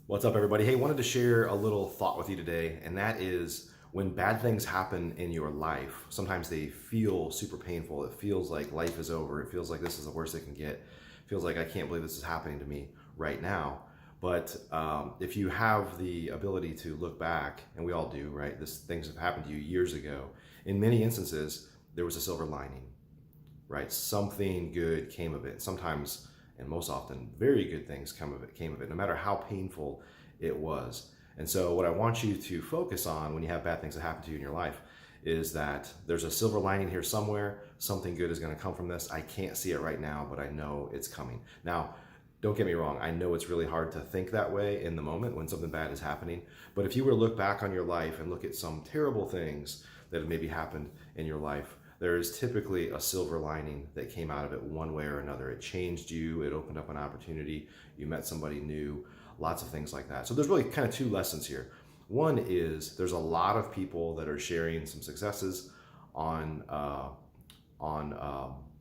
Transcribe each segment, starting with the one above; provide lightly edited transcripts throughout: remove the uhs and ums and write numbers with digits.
What's up, everybody? Hey, wanted to share a little thought with you today, and that is when bad things happen in your life, sometimes they feel super painful. It feels like life is over. It feels like this is the worst it can get. It feels like I can't believe this is happening to me right now. But if you have the ability to look back, and we all do, right? Things have happened to you years ago. In many instances, there was a silver lining, right? Something good came of it. Sometimes, and most often, very good things came of it, no matter how painful it was. And so what I want you to focus on when you have bad things that happen to you in your life is that there's a silver lining here somewhere. Something good is going to come from this. I can't see it right now, but I know it's coming. Now, don't get me wrong. I know it's really hard to think that way in the moment when something bad is happening. But if you were to look back on your life and look at some terrible things that have maybe happened in your life, there is typically a silver lining that came out of it one way or another. It changed you, it opened up an opportunity, you met somebody new, lots of things like that. So there's really kind of two lessons here. One is there's a lot of people that are sharing some successes on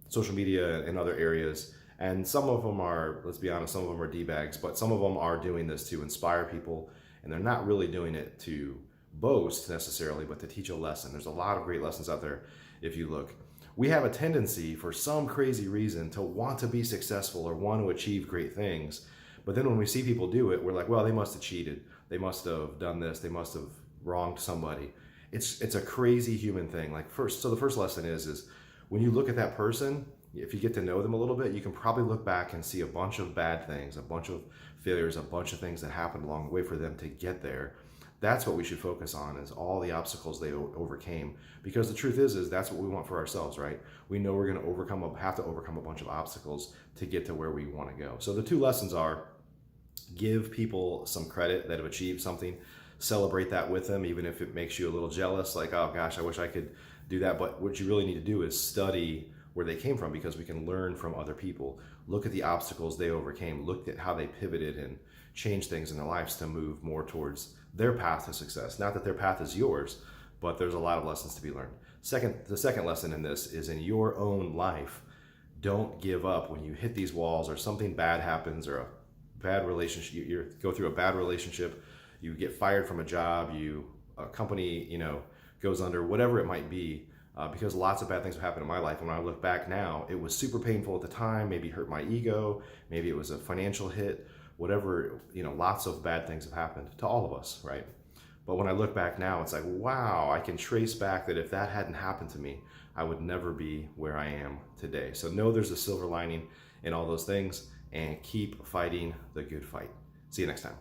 social media and other areas. And some of them are, let's be honest, some of them are D-bags, but some of them are doing this to inspire people, and they're not really doing it to boast necessarily, but to teach a lesson. There's a lot of great lessons out there if you look. We have a tendency for some crazy reason to want to be successful or want to achieve great things. But then when we see people do it, we're like, well, they must have cheated. They must have done this. They must have wronged somebody. It's a crazy human thing. So the first lesson is when you look at that person, if you get to know them a little bit, you can probably look back and see a bunch of bad things, a bunch of failures, a bunch of things that happened along the way for them to get there. That's what we should focus on, is all the obstacles they overcame. Because the truth is that's what we want for ourselves, right? We know we're going to have to overcome a bunch of obstacles to get to where we want to go. So the two lessons are: give people some credit that have achieved something, celebrate that with them, even if it makes you a little jealous, like, oh gosh, I wish I could do that. But what you really need to do is study where they came from, because we can learn from other people. Look at the obstacles they overcame, look at how they pivoted and changed things in their lives to move more towards their path to success. Not that their path is yours, but there's a lot of lessons to be learned. The second lesson in this is in your own life. Don't give up when you hit these walls or something bad happens, or a bad relationship, you go through a bad relationship, you get fired from a job, a company, goes under, whatever it might be. Because lots of bad things have happened in my life. And when I look back now, it was super painful at the time, maybe hurt my ego, maybe it was a financial hit, whatever, lots of bad things have happened to all of us, right? But when I look back now, it's like, wow, I can trace back that if that hadn't happened to me, I would never be where I am today. So know there's a silver lining in all those things, and keep fighting the good fight. See you next time.